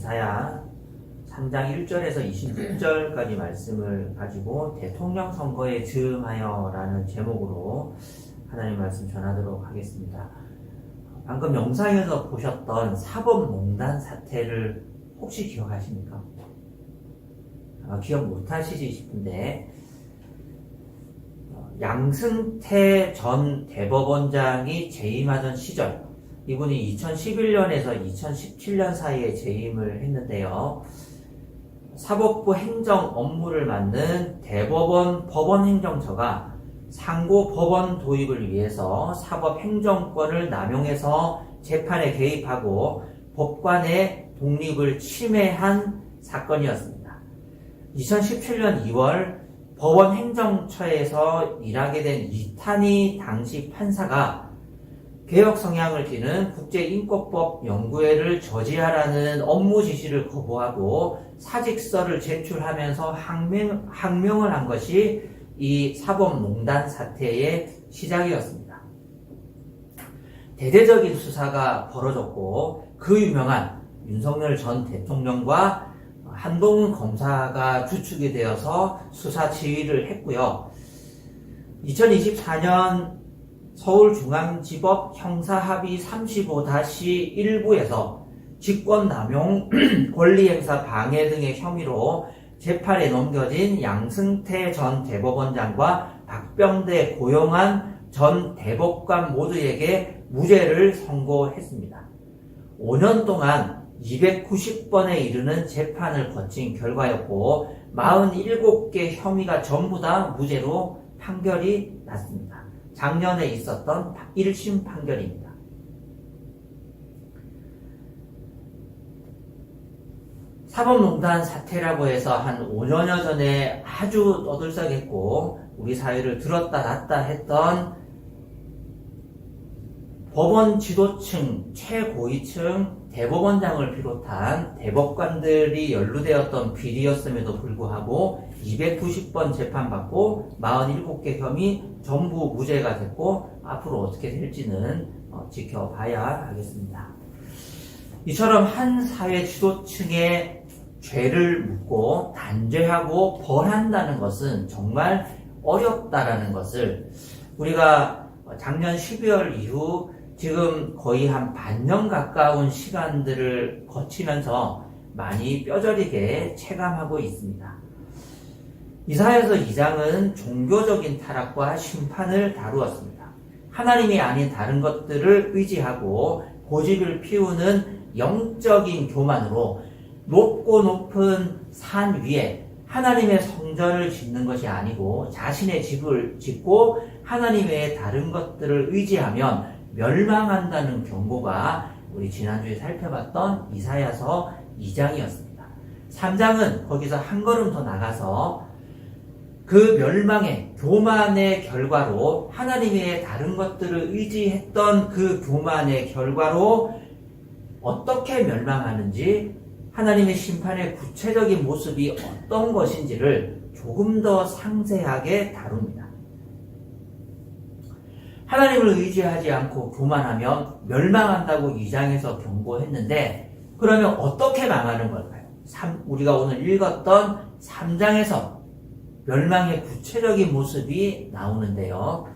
이사야 3장 1절에서 26절까지 말씀을 가지고 대통령 선거에 즈음하여 라는 제목으로 하나님 말씀 전하도록 하겠습니다. 방금 영상에서 보셨던 사법농단 사태를 혹시 기억하십니까? 기억 못하시지 싶은데 양승태 전 대법원장이 재임하던 시절, 이분이 2011년에서 2017년 사이에 재임을 했는데요. 사법부 행정 업무를 맡는 대법원 법원행정처가 상고 법원 도입을 위해서 사법행정권을 남용해서 재판에 개입하고 법관의 독립을 침해한 사건이었습니다. 2017년 2월 법원행정처에서 일하게 된 이탄희 당시 판사가 개혁 성향을 띠는 국제인권법 연구회를 저지하라는 업무 지시를 거부하고 사직서를 제출하면서 항명을 한 것이 이 사법농단 사태의 시작이었습니다. 대대적인 수사가 벌어졌고 그 유명한 윤석열 전 대통령과 한동훈 검사가 주축이 되어서 수사 지휘를 했고요. 2024년 서울중앙지법 형사합의 35-1부에서 직권남용, 권리행사 방해 등의 혐의로 재판에 넘겨진 양승태 전 대법원장과 박병대 고영한 전 대법관 모두에게 무죄를 선고했습니다. 5년 동안 290번에 이르는 재판을 거친 결과였고 47개 혐의가 전부 다 무죄로 판결이 났습니다. 작년에 있었던 1심 판결입니다. 사법농단 사태라고 해서 한 5년여 전에 아주 떠들썩했고 우리 사회를 들었다 놨다 했던 법원 지도층, 최고위층, 대법원장을 비롯한 대법관들이 연루되었던 비리였음에도 불구하고 290번 재판받고 47개 혐의 전부 무죄가 됐고 앞으로 어떻게 될지는 지켜봐야 하겠습니다. 이처럼 한 사회 지도층의 죄를 묻고 단죄하고 벌한다는 것은 정말 어렵다라는 것을 우리가 작년 12월 이후 지금 거의 한 반년 가까운 시간들을 거치면서 많이 뼈저리게 체감하고 있습니다. 이사야서 2장은 종교적인 타락과 심판을 다루었습니다. 하나님이 아닌 다른 것들을 의지하고 고집을 피우는 영적인 교만으로 높고 높은 산 위에 하나님의 성전을 짓는 것이 아니고 자신의 집을 짓고 하나님 외에 다른 것들을 의지하면 멸망한다는 경고가 우리 지난주에 살펴봤던 이사야서 2장이었습니다. 3장은 거기서 한 걸음 더 나가서 그 멸망의 교만의 결과로 하나님 외에 다른 것들을 의지했던 그 교만의 결과로 어떻게 멸망하는지 하나님의 심판의 구체적인 모습이 어떤 것인지를 조금 더 상세하게 다룹니다. 하나님을 의지하지 않고 교만하면 멸망한다고 2장에서 경고했는데 그러면 어떻게 망하는 걸까요? 우리가 오늘 읽었던 3장에서 멸망의 구체적인 모습이 나오는데요.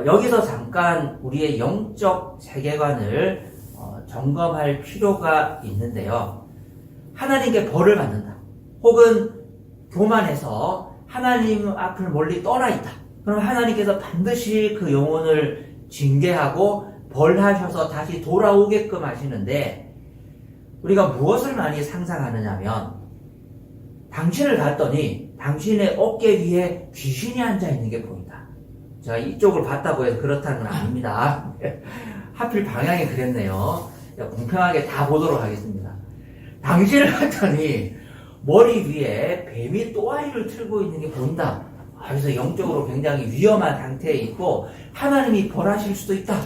여기서 잠깐 우리의 영적 세계관을 점검할 필요가 있는데요. 하나님께 벌을 받는다. 혹은 교만해서 하나님 앞을 멀리 떠나 있다. 그럼 하나님께서 반드시 그 영혼을 징계하고 벌하셔서 다시 돌아오게끔 하시는데 우리가 무엇을 많이 상상하느냐면 당신을 봤더니 당신의 어깨 위에 귀신이 앉아있는 게 보인다. 제가 이쪽을 봤다고 해서 그렇다는 건 아닙니다. 하필 방향이 그랬네요. 공평하게 다 보도록 하겠습니다. 당신을 봤더니 머리 위에 뱀이 또아리를 틀고 있는 게 보인다. 그래서 영적으로 굉장히 위험한 상태에 있고 하나님이 벌하실 수도 있다.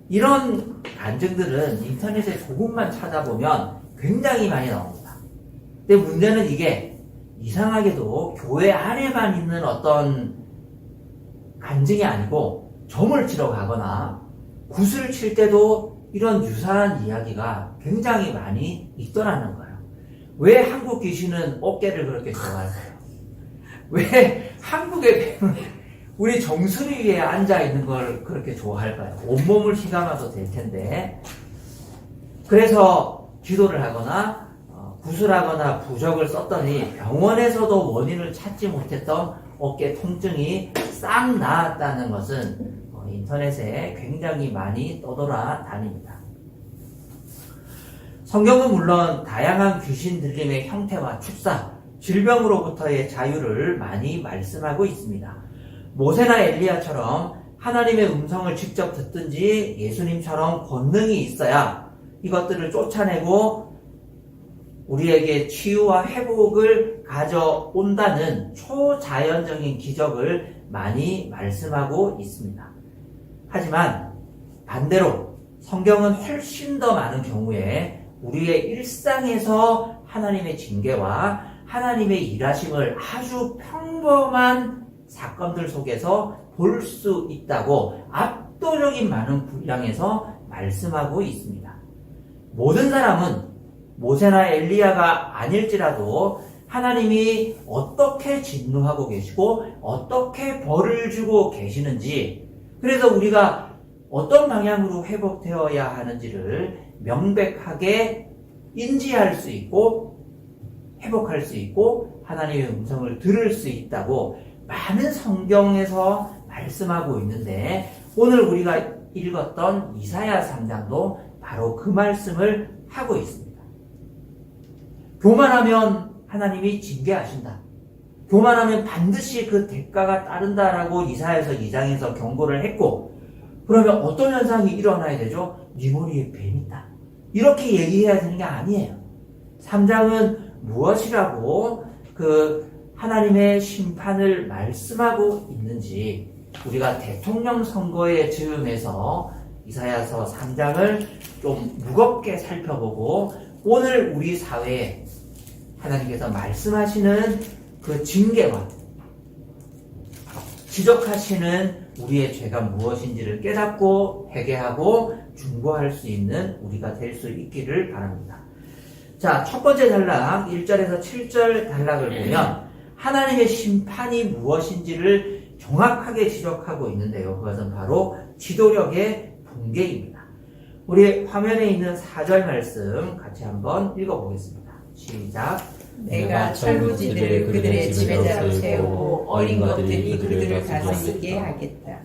이런 간증들은 인터넷에 조금만 찾아보면 굉장히 많이 나옵니다. 근데 문제는 이게 이상하게도 교회 안에만 있는 어떤 간증이 아니고 점을 치러 가거나 굿을 칠 때도 이런 유사한 이야기가 굉장히 많이 있더라는 거예요. 왜 한국 귀신은 어깨를 그렇게 좋아할까요? 왜 한국의 뱀은 우리 정수리 위에 앉아있는 걸 그렇게 좋아할까요? 온몸을 휘감아도 될 텐데. 그래서 기도를 하거나 구술하거나 부적을 썼더니 병원에서도 원인을 찾지 못했던 어깨 통증이 싹 나았다는 것은 인터넷에 굉장히 많이 떠돌아다닙니다. 성경은 물론 다양한 귀신 들림의 형태와 축사, 질병으로부터의 자유를 많이 말씀하고 있습니다. 모세나 엘리야처럼 하나님의 음성을 직접 듣든지 예수님처럼 권능이 있어야 이것들을 쫓아내고 우리에게 치유와 회복을 가져온다는 초자연적인 기적을 많이 말씀하고 있습니다. 하지만 반대로 성경은 훨씬 더 많은 경우에 우리의 일상에서 하나님의 징계와 하나님의 일하심을 아주 평범한 사건들 속에서 볼 수 있다고 압도적인 많은 분량에서 말씀하고 있습니다. 모든 사람은 모세나 엘리야가 아닐지라도 하나님이 어떻게 진노하고 계시고 어떻게 벌을 주고 계시는지, 그래서 우리가 어떤 방향으로 회복되어야 하는지를 명백하게 인지할 수 있고 회복할 수 있고 하나님의 음성을 들을 수 있다고 많은 성경에서 말씀하고 있는데, 오늘 우리가 읽었던 이사야 3장도 바로 그 말씀을 하고 있습니다. 교만하면 하나님이 징계하신다. 교만하면 반드시 그 대가가 따른다라고 이사야서 2장에서 경고를 했고, 그러면 어떤 현상이 일어나야 되죠? 네 머리에 뱀 있다. 이렇게 얘기해야 되는 게 아니에요. 3장은 무엇이라고 하나님의 심판을 말씀하고 있는지 우리가 대통령 선거의 즈음에서 이사야서 3장을 좀 무겁게 살펴보고, 오늘 우리 사회에 하나님께서 말씀하시는 그 징계와 지적하시는 우리의 죄가 무엇인지를 깨닫고 회개하고 중보할 수 있는 우리가 될 수 있기를 바랍니다. 자, 첫 번째 단락 1절에서 7절 단락을 보면 하나님의 심판이 무엇인지를 정확하게 지적하고 있는데요. 그것은 바로 지도력의 붕괴입니다. 우리 화면에 있는 4절 말씀 같이 한번 읽어보겠습니다. 시작. 내가 철부지들을 그들의 지배자로 세우고 어린 것들이 그들을 다스리게 하겠다.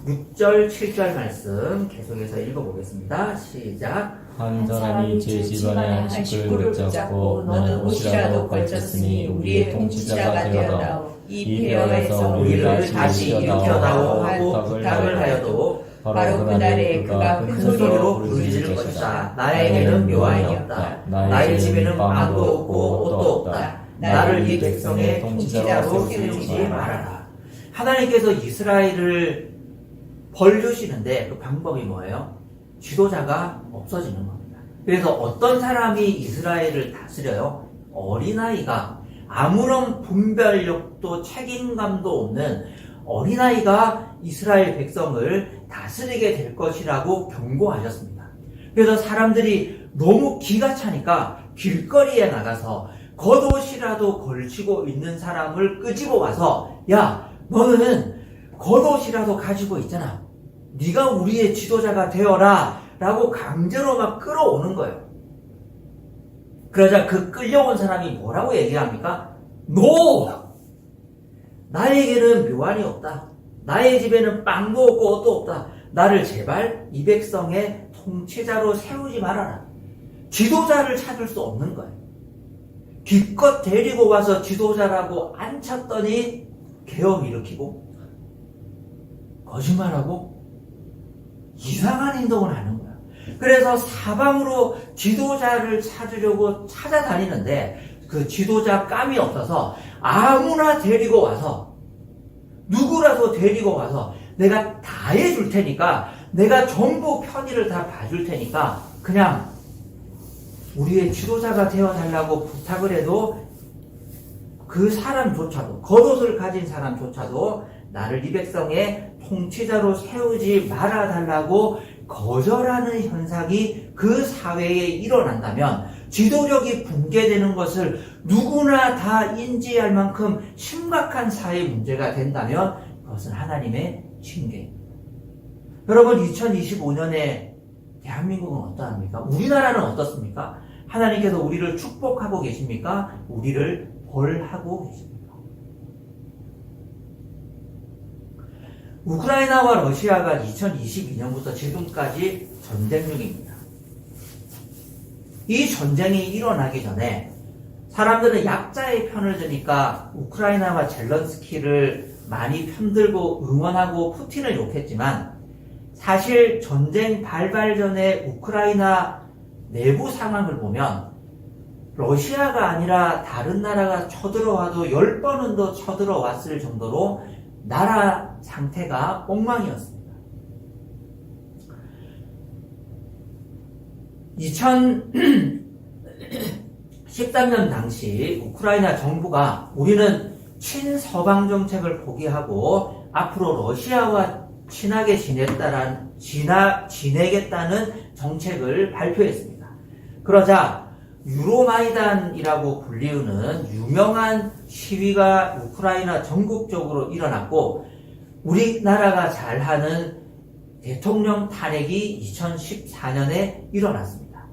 6절, 7절 말씀 계속해서 읽어보겠습니다. 시작. 한 사람이 제 집안의 한 식구를 붙잡고 너는 옷이라도 걸쳤으니 우리의 통치자가 되어다오. 이 폐허에서 우리를 다시 일으켜다오 하고 부탁을 하여도 바로 그날에 그가 큰 소리로 부르짖을 것이다. 나에게는 묘안이 없다. 나의 집에는 빵도 없고 옷도 없다. 나를 이 백성의 통치자로 세우지 말아라. 하나님께서 이스라엘을 벌 주시는데 그 방법이 뭐예요? 지도자가 없어지는 겁니다. 그래서 어떤 사람이 이스라엘을 다스려요? 어린아이가, 아무런 분별력도 책임감도 없는 어린아이가 이스라엘 백성을 다스리게 될 것이라고 경고하셨습니다. 그래서 사람들이 너무 기가 차니까 길거리에 나가서 겉옷이라도 걸치고 있는 사람을 끄집어 와서, 야, 너는 겉옷이라도 가지고 있잖아. 네가 우리의 지도자가 되어라 라고 강제로 막 끌어오는 거예요. 그러자 그 끌려온 사람이 뭐라고 얘기합니까? 노! 나에게는 묘안이 없다. 나의 집에는 빵도 없고 옷도 없다. 나를 제발 이 백성의 통치자로 세우지 말아라. 지도자를 찾을 수 없는 거예요. 기껏 데리고 와서 지도자라고 앉혔더니 계엄 일으키고 거짓말하고 이상한 행동을 하는 거야. 그래서 사방으로 지도자를 찾으려고 찾아다니는데 그 지도자 감이 없어서 아무나 데리고 와서, 누구라도 데리고 와서 내가 다 해줄 테니까, 내가 전부 편의를 다 봐줄 테니까 그냥 우리의 지도자가 되어달라고 부탁을 해도 그 사람조차도, 겉옷을 가진 사람조차도 나를 이 백성의 통치자로 세우지 말아달라고 거절하는 현상이 그 사회에 일어난다면 지도력이 붕괴되는 것을 누구나 다 인지할 만큼 심각한 사회 문제가 된다면 그것은 하나님의 징계입니다. 여러분, 2025년에 대한민국은 어떠합니까? 우리나라는 어떻습니까? 하나님께서 우리를 축복하고 계십니까? 우리를 벌하고 계십니까? 우크라이나와 러시아가 2022년부터 지금까지 전쟁 중입니다. 이 전쟁이 일어나기 전에 사람들은 약자의 편을 드니까 우크라이나와 젤런스키를 많이 편들고 응원하고 푸틴을 욕했지만 사실 전쟁 발발 전에 우크라이나 내부 상황을 보면 러시아가 아니라 다른 나라가 쳐들어와도 10번은 더 쳐들어왔을 정도로 나라 상태가 엉망이었습니다. 2013년 당시 우크라이나 정부가 우리는 친서방 정책을 포기하고 앞으로 러시아와 친하게 지내겠다는 정책을 발표했습니다. 그러자 유로마이단이라고 불리우는 유명한 시위가 우크라이나 전국적으로 일어났고 우리나라가 잘하는 대통령 탄핵이 2014년에 일어났습니다.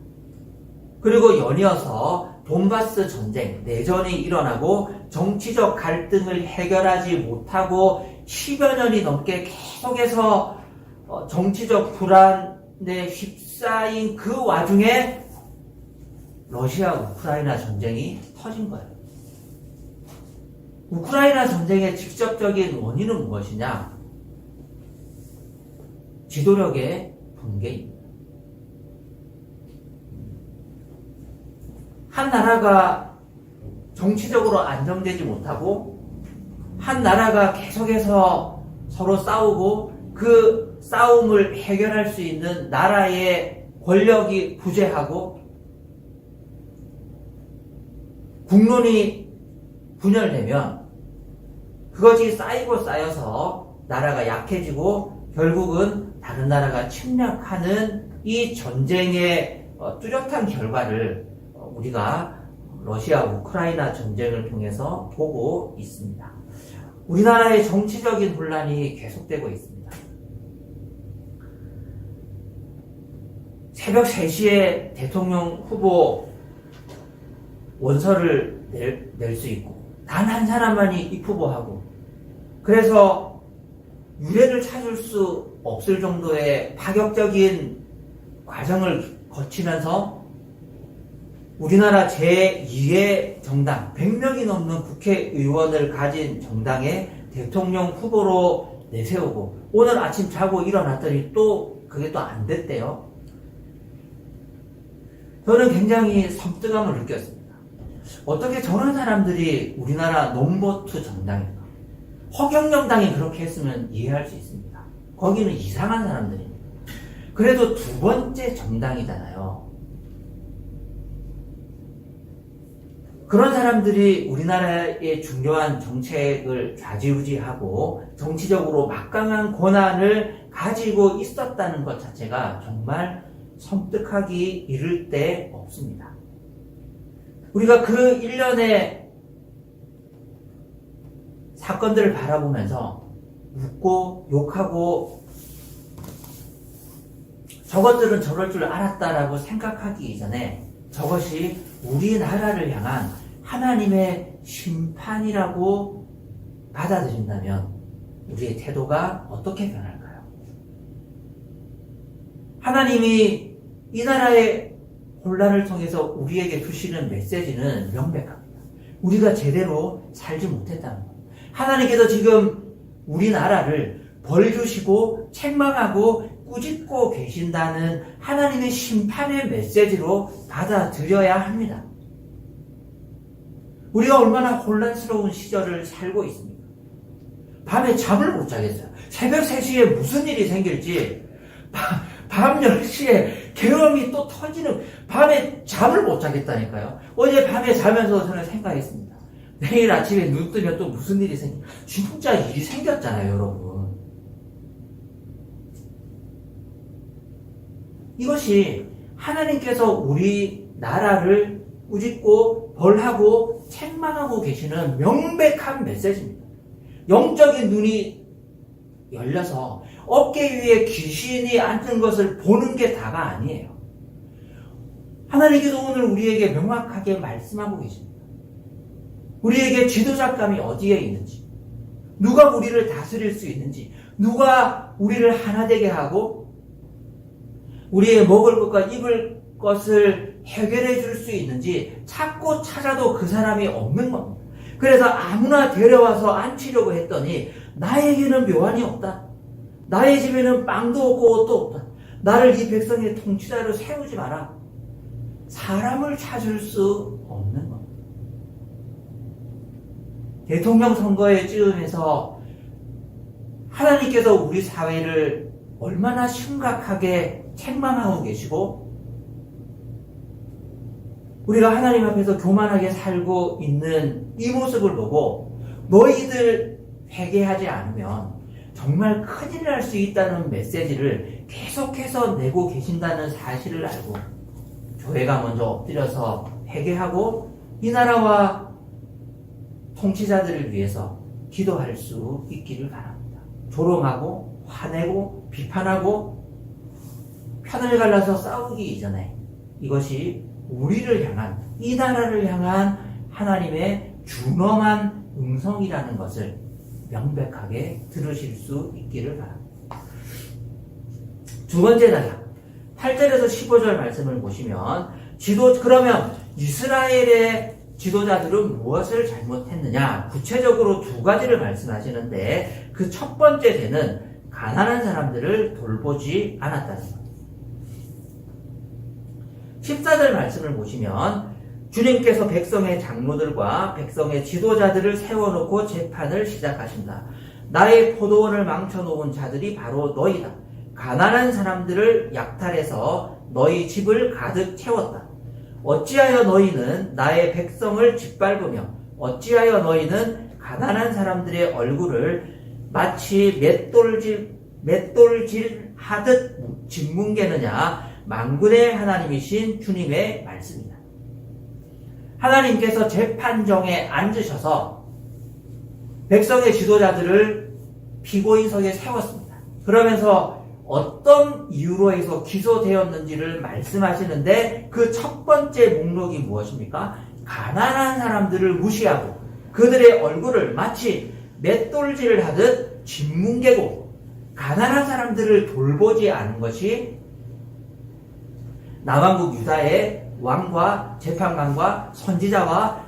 그리고 연이어서 돈바스 전쟁, 내전이 일어나고 정치적 갈등을 해결하지 못하고 10여 년이 넘게 계속해서 정치적 불안에 휩싸인 그 와중에 러시아 우크라이나 전쟁이 터진 거예요. 우크라이나 전쟁의 직접적인 원인은 무엇이냐? 지도력의 붕괴입니다. 한 나라가 정치적으로 안정되지 못하고 한 나라가 계속해서 서로 싸우고 그 싸움을 해결할 수 있는 나라의 권력이 부재하고 국론이 분열되면 그것이 쌓이고 쌓여서 나라가 약해지고 결국은 다른 나라가 침략하는 이 전쟁의 뚜렷한 결과를 우리가 러시아 우크라이나 전쟁을 통해서 보고 있습니다. 우리나라의 정치적인 혼란이 계속되고 있습니다. 새벽 3시에 대통령 후보 원서를 낼 수 있고 단 한 사람만이 입후보하고 그래서 유례를 찾을 수 없을 정도의 파격적인 과정을 거치면서 우리나라 제2의 정당 100명이 넘는 국회의원을 가진 정당의 대통령 후보로 내세우고 오늘 아침 자고 일어났더니 또 그게 또 안 됐대요. 저는 굉장히 섬뜩함을 느꼈습니다. 어떻게 저런 사람들이 우리나라 넘버2 정당일까? 허경영당이 그렇게 했으면 이해할 수 있습니다. 거기는 이상한 사람들입니다. 그래도 두 번째 정당이잖아요. 그런 사람들이 우리나라의 중요한 정책을 좌지우지하고 정치적으로 막강한 권한을 가지고 있었다는 것 자체가 정말 섬뜩하기 이를 데 없습니다. 우리가 그 일련의 사건들을 바라보면서 웃고 욕하고 저것들은 저럴 줄 알았다라고 생각하기 이전에 저것이 우리나라를 향한 하나님의 심판이라고 받아들인다면 우리의 태도가 어떻게 변할까요? 하나님이 이 나라의 혼란을 통해서 우리에게 주시는 메시지는 명백합니다. 우리가 제대로 살지 못했다는 것. 하나님께서 지금 우리나라를 벌 주시고 책망하고 꾸짖고 계신다는 하나님의 심판의 메시지로 받아들여야 합니다. 우리가 얼마나 혼란스러운 시절을 살고 있습니까? 밤에 잠을 못 자겠어요. 새벽 3시에 무슨 일이 생길지 밤 10시에 계엄이 또 터지는 밤에 잠을 못 자겠다니까요. 어제 밤에 자면서 저는 생각했습니다. 내일 아침에 눈 뜨면 또 무슨 일이 진짜 일이 생겼잖아요, 여러분. 이것이 하나님께서 우리 나라를 꾸짖고 벌하고 책망하고 계시는 명백한 메시지입니다. 영적인 눈이 열려서 어깨 위에 귀신이 앉은 것을 보는 게 다가 아니에요. 하나님께서 오늘 우리에게 명확하게 말씀하고 계십니다. 우리에게 지도자감이 어디에 있는지, 누가 우리를 다스릴 수 있는지, 누가 우리를 하나 되게 하고 우리의 먹을 것과 입을 것을 해결해 줄 수 있는지 찾고 찾아도 그 사람이 없는 겁니다. 그래서 아무나 데려와서 앉히려고 했더니 나에게는 묘안이 없다. 나의 집에는 빵도 없고 옷도 없다. 나를 이 백성의 통치자로 세우지 마라. 사람을 찾을 수 없는 겁니다. 대통령 선거의 즈음에서 하나님께서 우리 사회를 얼마나 심각하게 책망하고 계시고 우리가 하나님 앞에서 교만하게 살고 있는 이 모습을 보고 너희들 회개하지 않으면 정말 큰일 날 수 있다는 메시지를 계속해서 내고 계신다는 사실을 알고 교회가 먼저 엎드려서 회개하고 이 나라와 통치자들을 위해서 기도할 수 있기를 바랍니다. 조롱하고 화내고 비판하고 편을 갈라서 싸우기 이전에 이것이 우리를 향한, 이 나라를 향한 하나님의 준엄한 음성이라는 것을 명백하게 들으실 수 있기를 바랍니다. 두 번째 단락 8절에서 15절 말씀을 보시면 그러면 이스라엘의 지도자들은 무엇을 잘못했느냐? 구체적으로 두 가지를 말씀하시는데 그 첫 번째는 가난한 사람들을 돌보지 않았다는 것. 14절 말씀을 보시면 주님께서 백성의 장로들과 백성의 지도자들을 세워놓고 재판을 시작하신다. 나의 포도원을 망쳐놓은 자들이 바로 너희다. 가난한 사람들을 약탈해서 너희 집을 가득 채웠다. 어찌하여 너희는 나의 백성을 짓밟으며 어찌하여 너희는 가난한 사람들의 얼굴을 마치 맷돌질 하듯 짓뭉개느냐. 만군의 하나님이신 주님의 말씀이다. 하나님께서 재판정에 앉으셔서 백성의 지도자들을 피고인석에 세웠습니다. 그러면서 어떤 이유로 해서 기소되었는지를 말씀하시는데 그 첫 번째 목록이 무엇입니까? 가난한 사람들을 무시하고 그들의 얼굴을 마치 맷돌질을 하듯 짓뭉개고 가난한 사람들을 돌보지 않은 것이 남왕국 유다의 왕과 재판관과 선지자와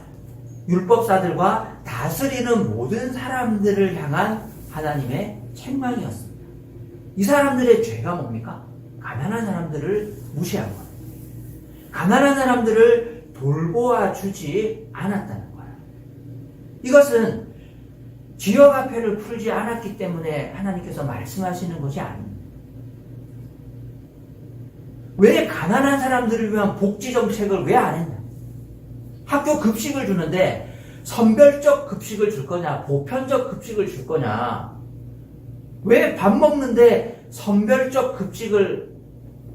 율법사들과 다스리는 모든 사람들을 향한 하나님의 책망이었습니다. 이 사람들의 죄가 뭡니까? 가난한 사람들을 무시한 거예요. 가난한 사람들을 돌보아 주지 않았다는 거예요. 이것은 지역화폐를 풀지 않았기 때문에 하나님께서 말씀하시는 것이 아닙니다. 왜 가난한 사람들을 위한 복지 정책을 왜 안 했냐? 학교 급식을 주는데 선별적 급식을 줄 거냐? 보편적 급식을 줄 거냐? 왜 밥 먹는데 선별적 급식을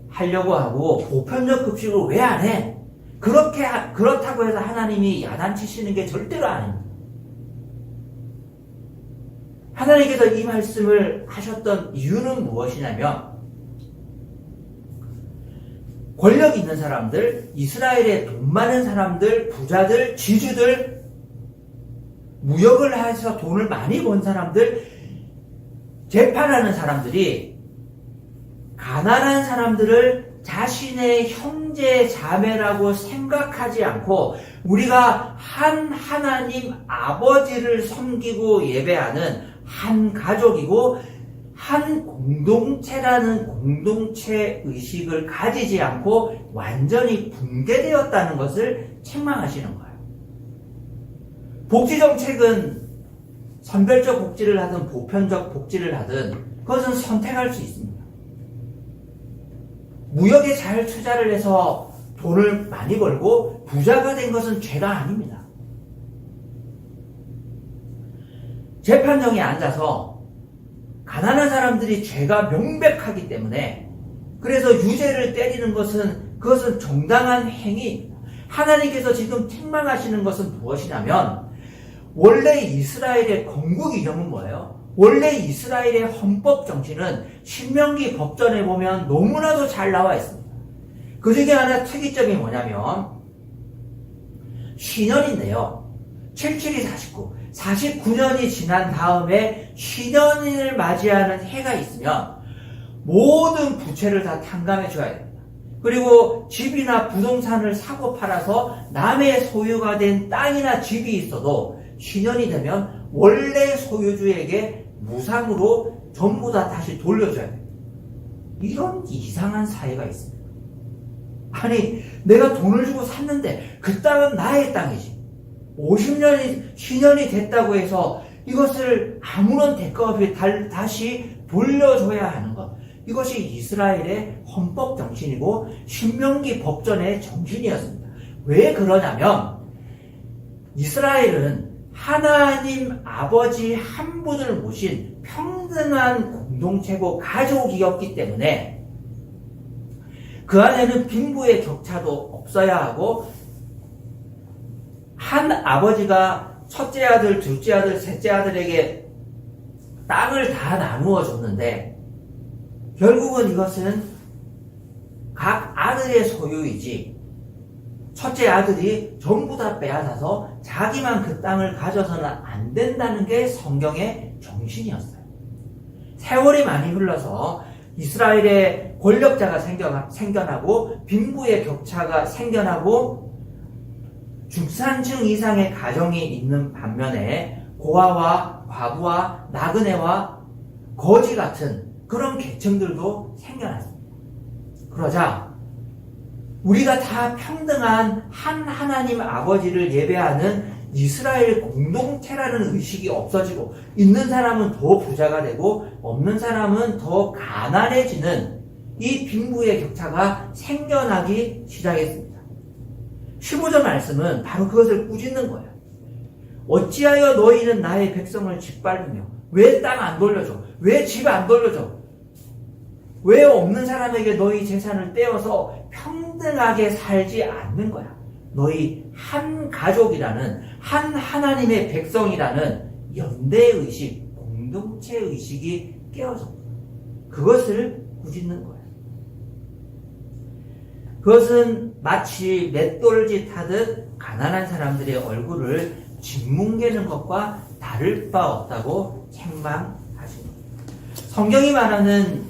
하려고 하고 보편적 급식을 왜 안 해? 그렇다고 해서 하나님이 야단치시는 게 절대로 아닙니다. 하나님께서 이 말씀을 하셨던 이유는 무엇이냐면 권력 있는 사람들, 이스라엘의 돈 많은 사람들, 부자들, 지주들, 무역을 해서 돈을 많이 번 사람들, 재판하는 사람들이 가난한 사람들을 자신의 형제 자매라고 생각하지 않고 우리가 한 하나님 아버지를 섬기고 예배하는 한 가족이고 한 공동체라는 공동체 의식을 가지지 않고 완전히 붕괴되었다는 것을 책망하시는 거예요. 복지정책은 선별적 복지를 하든 보편적 복지를 하든 그것은 선택할 수 있습니다. 무역에 잘 투자를 해서 돈을 많이 벌고 부자가 된 것은 죄가 아닙니다. 재판정에 앉아서 가난한 사람들이 죄가 명백하기 때문에 그래서 유죄를 때리는 그것은 정당한 행위입니다. 하나님께서 지금 책망하시는 것은 무엇이냐면, 원래 이스라엘의 건국 이념은 뭐예요? 원래 이스라엘의 헌법 정신은 신명기 법전에 보면 너무나도 잘 나와 있습니다. 그 중에 하나 특이점이 뭐냐면 신년인데요. 77이 49, 49년이 지난 다음에 신년을 맞이하는 해가 있으면 모든 부채를 다 탕감해 줘야 됩니다. 그리고 집이나 부동산을 사고 팔아서 남의 소유가 된 땅이나 집이 있어도 신년이 되면 원래 소유주에게 무상으로 전부 다 다시 돌려줘야 됩니다. 이런 이상한 사회가 있습니다. 아니, 내가 돈을 주고 샀는데 그 땅은 나의 땅이지. 50년이, 10년이 됐다고 해서 이것을 아무런 대가 없이 다시 돌려줘야 하는 것. 이것이 이스라엘의 헌법 정신이고 신명기 법전의 정신이었습니다. 왜 그러냐면 이스라엘은 하나님 아버지 한 분을 모신 평등한 공동체고 가족이었기 때문에 그 안에는 빈부의 격차도 없어야 하고, 한 아버지가 첫째 아들, 둘째 아들, 셋째 아들에게 땅을 다 나누어 줬는데 결국은 이것은 각 아들의 소유이지 첫째 아들이 전부 다 빼앗아서 자기만 그 땅을 가져서는 안 된다는 게 성경의 정신이었어요. 세월이 많이 흘러서 이스라엘의 권력자가 생겨나고 빈부의 격차가 생겨나고 중산층 이상의 가정이 있는 반면에 고아와 과부와 나그네와 거지 같은 그런 계층들도 생겨났습니다. 그러자 우리가 다 평등한 한 하나님 아버지를 예배하는 이스라엘 공동체라는 의식이 없어지고 있는 사람은 더 부자가 되고 없는 사람은 더 가난해지는 이 빈부의 격차가 생겨나기 시작했습니다. 15절 말씀은 바로 그것을 꾸짖는 거예요. 어찌하여 너희는 나의 백성을 짓밟으며 왜 땅 안 돌려줘? 왜 집 안 돌려줘? 왜 없는 사람에게 너희 재산을 떼어서 평등하게 살지 않는 거야? 너희 한 가족이라는 한 하나님의 백성이라는 연대의식, 공동체의식이 깨어졌고 그것을 꾸짖는 거예요. 그것은 마치 맷돌짓 하듯 가난한 사람들의 얼굴을 짓뭉개는 것과 다를 바 없다고 책망하십니다. 성경이 말하는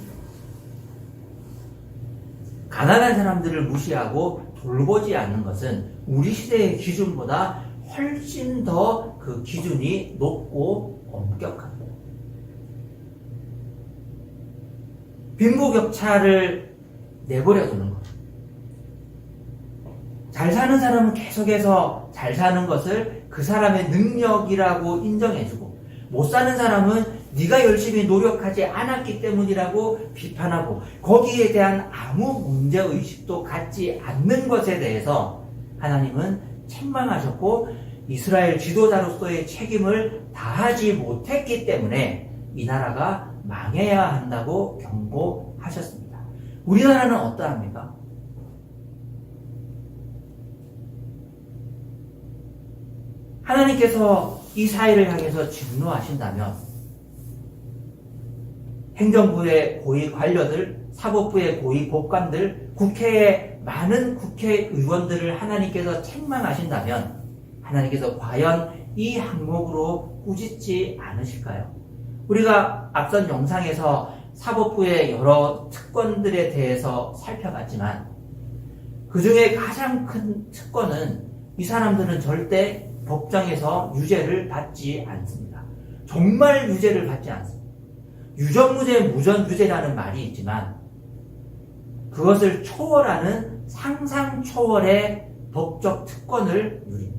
가난한 사람들을 무시하고 돌보지 않는 것은 우리 시대의 기준보다 훨씬 더 그 기준이 높고 엄격합니다. 빈부격차를 내버려 두는 것. 잘 사는 사람은 계속해서 잘 사는 것을 그 사람의 능력이라고 인정해주고, 못 사는 사람은 네가 열심히 노력하지 않았기 때문이라고 비판하고, 거기에 대한 아무 문제의식도 갖지 않는 것에 대해서 하나님은 책망하셨고, 이스라엘 지도자로서의 책임을 다하지 못했기 때문에 이 나라가 망해야 한다고 경고하셨습니다. 우리나라는 어떠합니까? 하나님께서 이 사회를 향해서 진노하신다면 행정부의 고위 관료들, 사법부의 고위 법관들, 국회의 많은 국회의원들을 하나님께서 책망하신다면 하나님께서 과연 이 항목으로 꾸짖지 않으실까요? 우리가 앞선 영상에서 사법부의 여러 특권들에 대해서 살펴봤지만 그 중에 가장 큰 특권은 이 사람들은 절대 법정에서 유죄를 받지 않습니다. 정말 유죄를 받지 않습니다. 유전무죄, 무전유죄라는 말이 있지만 그것을 초월하는 상상 초월의 법적 특권을 누립니다.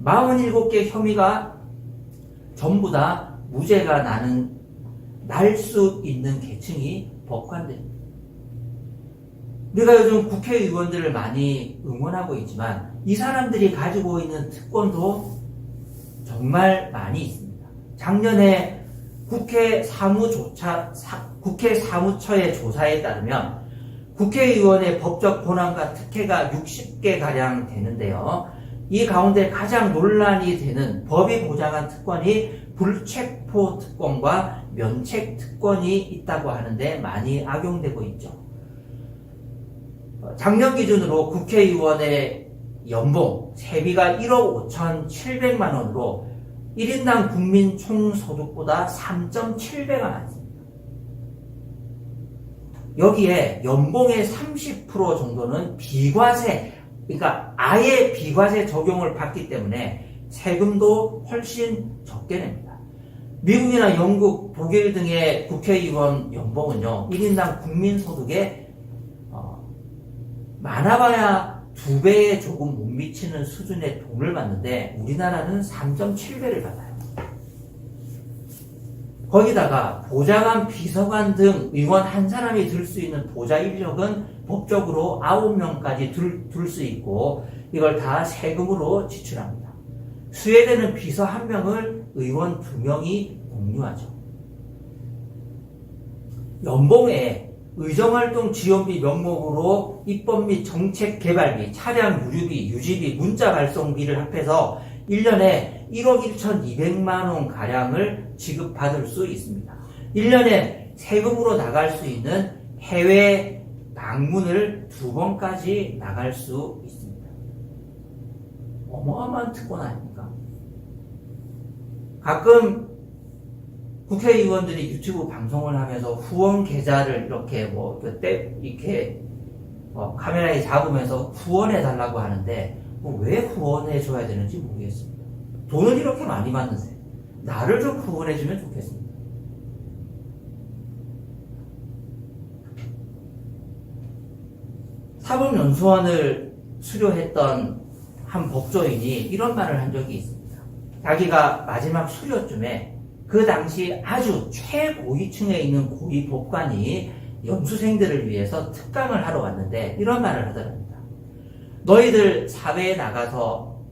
47개 혐의가 전부 다 무죄가 날 수 있는 계층이 법관들입니다. 우리가 요즘 국회의원들을 많이 응원하고 있지만 이 사람들이 가지고 있는 특권도 정말 많이 있습니다. 작년에 국회 사무처의 조사에 따르면 국회의원의 법적 권한과 특혜가 60개 가량 되는데요. 이 가운데 가장 논란이 되는 법이 보장한 특권이 불체포 특권과 면책 특권이 있다고 하는데 많이 악용되고 있죠. 작년 기준으로 국회의원의 연봉, 세비가 1억 5,700만 원으로 1인당 국민 총소득보다 3.7배가 많습니다. 여기에 연봉의 30% 정도는 비과세, 그러니까 아예 비과세 적용을 받기 때문에 세금도 훨씬 적게 냅니다. 미국이나 영국, 독일 등의 국회의원 연봉은요, 1인당 국민소득의 많아봐야 2배에 조금 못 미치는 수준의 돈을 받는데 우리나라는 3.7배를 받아요. 거기다가 보좌관, 비서관 등 의원 한 사람이 들 수 있는 보좌 인력은 법적으로 9명까지 둘 수 있고 이걸 다 세금으로 지출합니다. 스웨덴은 비서 1명을 의원 2명이 공유하죠. 연봉에 의정활동 지원비 명목으로 입법 및 정책 개발비, 차량 유류비, 유지비, 문자 발송비를 합해서 1년에 1억 1,200만 원 가량을 지급받을 수 있습니다. 1년에 세금으로 나갈 수 있는 해외 방문을 2번까지 나갈 수 있습니다. 어마어마한 특권 아닙니까? 가끔 국회의원들이 유튜브 방송을 하면서 후원 계좌를 이렇게 카메라에 잡으면서 후원해달라고 하는데 왜 후원해줘야 되는지 모르겠습니다. 돈을 이렇게 많이 받는데 나를 좀 후원해주면 좋겠습니다. 사법연수원을 수료했던 한 법조인이 이런 말을 한 적이 있습니다. 자기가 마지막 수료쯤에 그 당시 아주 최고위층에 있는 고위 법관이 연수생들을 위해서 특강을 하러 왔는데 이런 말을 하더랍니다. 너희들 사회에 나가서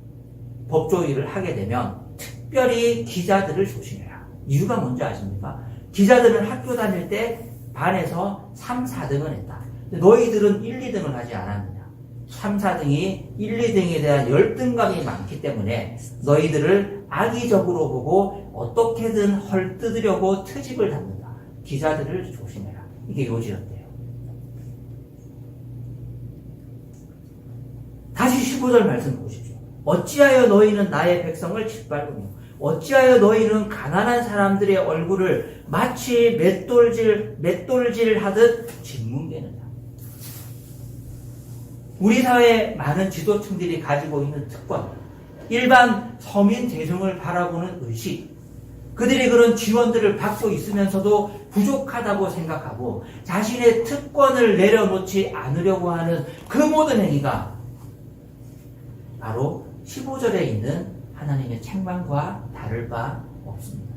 법조위를 하게 되면 특별히 기자들을 조심해라. 이유가 뭔지 아십니까? 기자들은 학교 다닐 때 반에서 3, 4등을 했다. 너희들은 1, 2등을 하지 않았느냐. 3, 4등이 1, 2등에 대한 열등감이 많기 때문에 너희들을 악의적으로 보고 어떻게든 헐뜯으려고 트집을 잡는다. 기자들을 조심해라. 이게 요지였대요. 다시 15절 말씀 보십시오. 어찌하여 너희는 나의 백성을 짓밟으며 어찌하여 너희는 가난한 사람들의 얼굴을 마치 맷돌질 하듯 짓뭉개느냐. 우리 사회의 많은 지도층들이 가지고 있는 특권, 일반 서민 대중을 바라보는 의식, 그들이 그런 지원들을 받고 있으면서도 부족하다고 생각하고 자신의 특권을 내려놓지 않으려고 하는 그 모든 행위가 바로 15절에 있는 하나님의 책망과 다를 바 없습니다.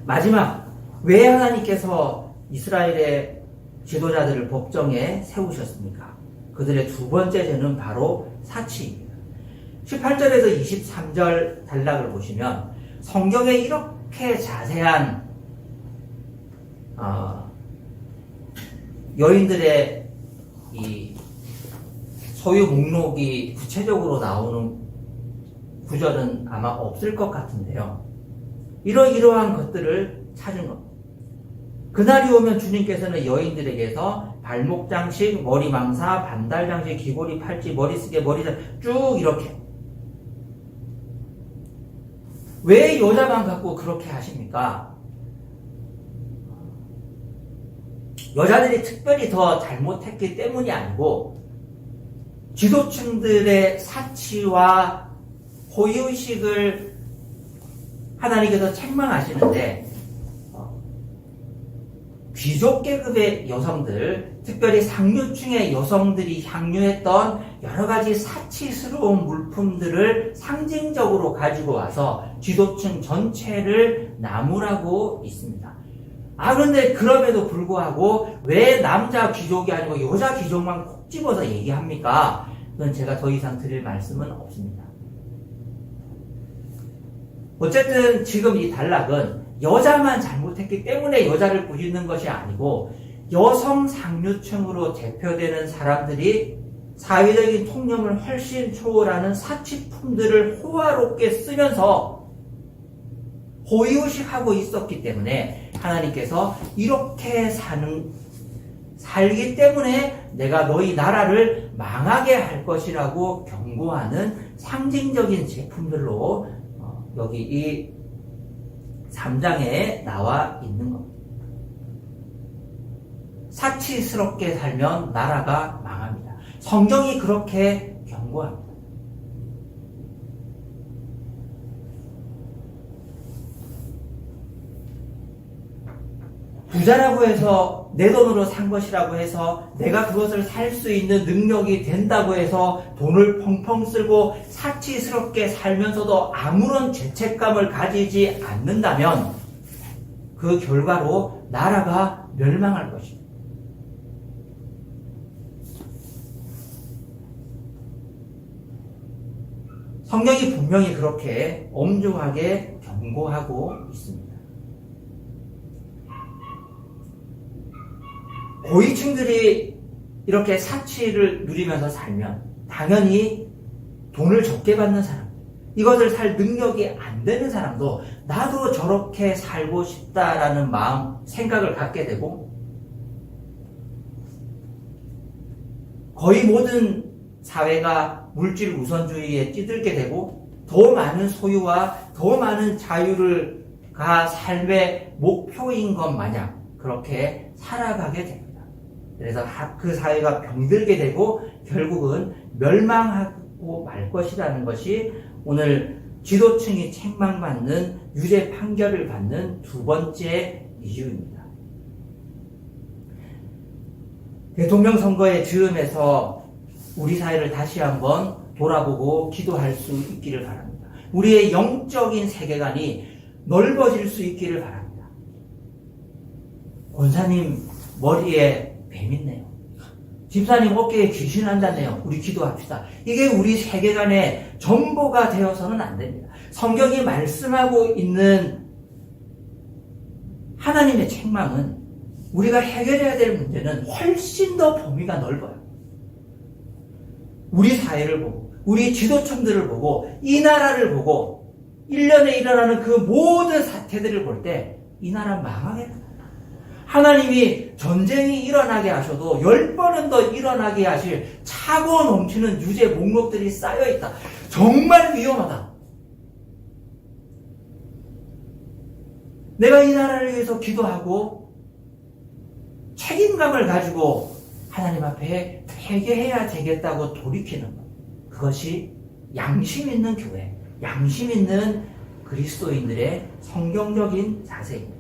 마지막, 왜 하나님께서 이스라엘의 지도자들을 법정에 세우셨습니까? 그들의 두 번째 죄는 바로 사치입니다. 18절에서 23절 단락을 보시면 성경에 이렇게 자세한 여인들의 이 소유 목록이 구체적으로 나오는 구절은 아마 없을 것 같은데요. 이러한 것들을 찾은 겁니다. 그날이 오면 주님께서는 여인들에게서 발목 장식, 머리 망사, 반달 장식, 귀고리, 팔찌, 머리쓰개, 머리장 쭉 이렇게. 왜 여자만 갖고 그렇게 하십니까? 여자들이 특별히 더 잘못했기 때문이 아니고 지도층들의 사치와 호의의식을 하나님께서 책망하시는데 귀족 계급의 여성들, 특별히 상류층의 여성들이 향유했던 여러 가지 사치스러운 물품들을 상징적으로 가지고 와서 지도층 전체를 나무라고 있습니다. 그런데 그럼에도 불구하고 왜 남자 귀족이 아니고 여자 귀족만 콕 집어서 얘기합니까? 그건 제가 더 이상 드릴 말씀은 없습니다. 어쨌든 지금 이 단락은 여자만 잘못했기 때문에 여자를 꾸짖는 것이 아니고 여성 상류층으로 대표되는 사람들이 사회적인 통념을 훨씬 초월하는 사치품들을 호화롭게 쓰면서 호의호식하고 있었기 때문에 하나님께서 이렇게 살기 때문에 내가 너희 나라를 망하게 할 것이라고 경고하는 상징적인 제품들로 여기 이 3장에 나와 있는 겁니다. 사치스럽게 살면 나라가 망합니다. 성경이 그렇게 경고합니다. 부자라고 해서 내 돈으로 산 것이라고 해서 내가 그것을 살 수 있는 능력이 된다고 해서 돈을 펑펑 쓰고 사치스럽게 살면서도 아무런 죄책감을 가지지 않는다면 그 결과로 나라가 멸망할 것입니다. 성경이 분명히 그렇게 엄중하게 경고하고 있습니다. 고위층들이 이렇게 사치를 누리면서 살면 당연히 돈을 적게 받는 사람, 이것을 살 능력이 안 되는 사람도 나도 저렇게 살고 싶다라는 마음, 생각을 갖게 되고 거의 모든 사회가 물질 우선주의에 찌들게 되고 더 많은 소유와 더 많은 자유가 삶의 목표인 것 마냥 그렇게 살아가게 됩니다. 그래서 그 사회가 병들게 되고 결국은 멸망하고 말 것이라는 것이 오늘 지도층이 책망받는 유죄 판결을 받는 두 번째 이유입니다. 대통령 선거의 즈음에서 우리 사회를 다시 한번 돌아보고 기도할 수 있기를 바랍니다. 우리의 영적인 세계관이 넓어질 수 있기를 바랍니다. 권사님 머리에 뱀 있네요. 집사님 어깨에 귀신 앉았네요. 우리 기도합시다. 이게 우리 세계관의 전부가 되어서는 안 됩니다. 성경이 말씀하고 있는 하나님의 책망은 우리가 해결해야 될 문제는 훨씬 더 범위가 넓어요. 우리 사회를 보고 우리 지도층들을 보고 이 나라를 보고 1년에 일어나는 그 모든 사태들을 볼 때 이 나라 망하겠다. 하나님이 전쟁이 일어나게 하셔도 10번은 더 일어나게 하실 차고 넘치는 유죄 목록들이 쌓여있다. 정말 위험하다. 내가 이 나라를 위해서 기도하고 책임감을 가지고 하나님 앞에 회개해야 되겠다고 돌이키는 것. 그것이 양심 있는 교회, 양심 있는 그리스도인들의 성경적인 자세입니다.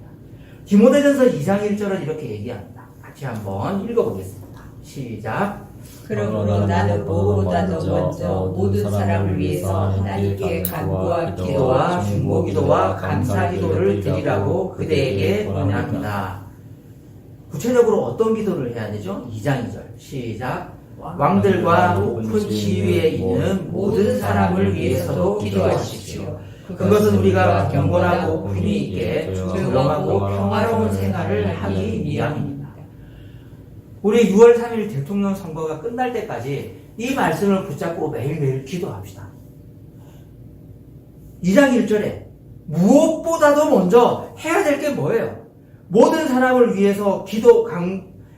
디모데전서 2장 1절은 이렇게 얘기합니다. 같이 한번 읽어보겠습니다. 시작. 그러므로 나는 무엇보다도 먼저 모든 사람을 위해서 하나님께 간구와 기도와 중보기도와 감사기도를 드리라고 그대에게 권합니다. 구체적으로 어떤 기도를 해야 되죠? 2장 2절 시작. 왕들과 높은 지위에 있는 모든 사람을 위해서도 기도하십시오. 그것은 우리가 경건하고 품위 있게 조용하고 평화로운 생활을 하기 위함입니다. 우리 6월 3일 대통령 선거가 끝날 때까지 이 말씀을 붙잡고 매일매일 기도합시다. 2장 1절에 무엇보다도 먼저 해야 될 게 뭐예요? 모든 사람을 위해서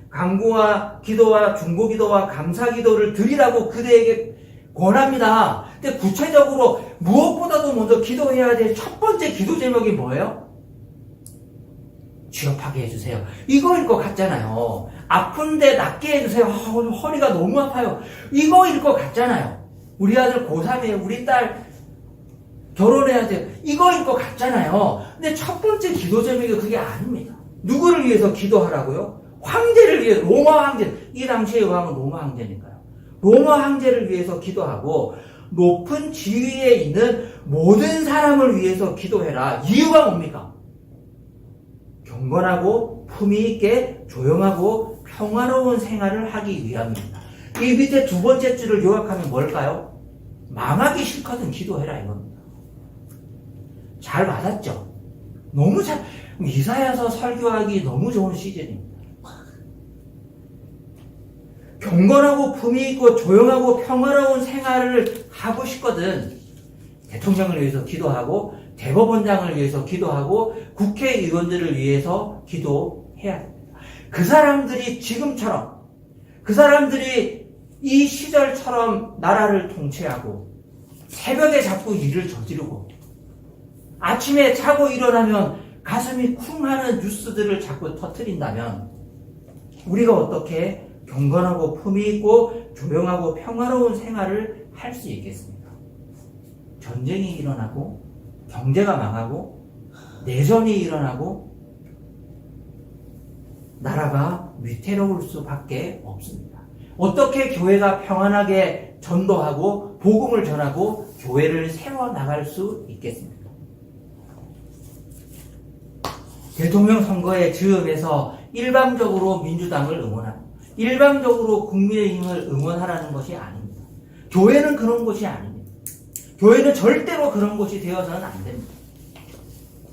간구와 기도와 중보기도와 감사기도를 드리라고 그대에게 권합니다. 근데 구체적으로 무엇보다도 먼저 기도해야 될 첫 번째 기도 제목이 뭐예요? 취업하게 해주세요. 이거일 것 같잖아요. 아픈데 낫게 해주세요. 허리가 너무 아파요. 이거일 것 같잖아요. 우리 아들 고3이에요. 우리 딸 결혼해야 돼요. 이거일 것 같잖아요. 근데 첫 번째 기도 제목이 그게 아닙니다. 누구를 위해서 기도하라고요? 황제를 위해, 로마 황제. 이 당시의 왕은 로마 황제니까요. 로마 황제를 위해서 기도하고 높은 지위에 있는 모든 사람을 위해서 기도해라. 이유가 뭡니까? 경건하고 품위 있게 조용하고 평화로운 생활을 하기 위함입니다. 이 밑에 두 번째 줄을 요약하면 뭘까요? 망하기 싫거든 기도해라 이겁니다. 잘 맞았죠? 너무 잘, 이사야서 설교하기 너무 좋은 시즌입니다. 경건하고 품위 있고 조용하고 평화로운 생활을 하고 싶거든. 대통령을 위해서 기도하고 대법원장을 위해서 기도하고 국회의원들을 위해서 기도해야 됩니다. 그 사람들이 지금처럼, 그 사람들이 이 시절처럼 나라를 통치하고 새벽에 자꾸 일을 저지르고 아침에 자고 일어나면 가슴이 쿵 하는 뉴스들을 자꾸 터뜨린다면 우리가 어떻게 경건하고 품위 있고 조용하고 평화로운 생활을 할 수 있겠습니까? 전쟁이 일어나고 경제가 망하고 내전이 일어나고 나라가 위태로울 수밖에 없습니다. 어떻게 교회가 평안하게 전도하고 복음을 전하고 교회를 세워나갈 수 있겠습니까? 대통령 선거의 즈음에서 일방적으로 민주당을 응원하고 일방적으로 국민의힘을 응원하라는 것이 아닙니다. 교회는 그런 곳이 아닙니다. 교회는 절대로 그런 곳이 되어서는 안 됩니다.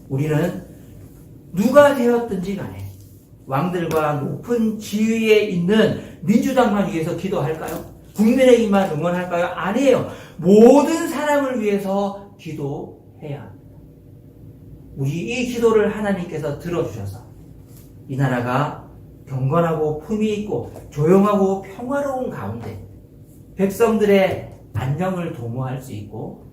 우리는 누가 되었든지 간에 왕들과 높은 지위에 있는 민주당만 위해서 기도할까요? 국민의힘만 응원할까요? 아니에요. 모든 사람을 위해서 기도해야 합니다. 우리 이 기도를 하나님께서 들어주셔서 이 나라가 경건하고 품위 있고 조용하고 평화로운 가운데 백성들의 안녕을 도모할 수 있고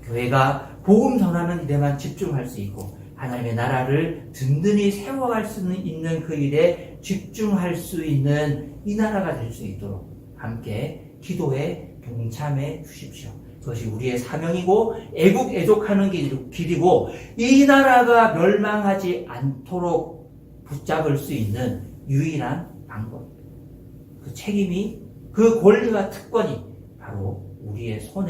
교회가 복음 전하는 일에만 집중할 수 있고 하나님의 나라를 든든히 세워갈 수 있는 그 일에 집중할 수 있는 이 나라가 될 수 있도록 함께 기도에 동참해 주십시오. 그것이 우리의 사명이고 애국애족하는 길이고 이 나라가 멸망하지 않도록 붙잡을 수 있는 유일한 방법입니다. 그 책임이, 그 권리와 특권이 바로 우리의 손에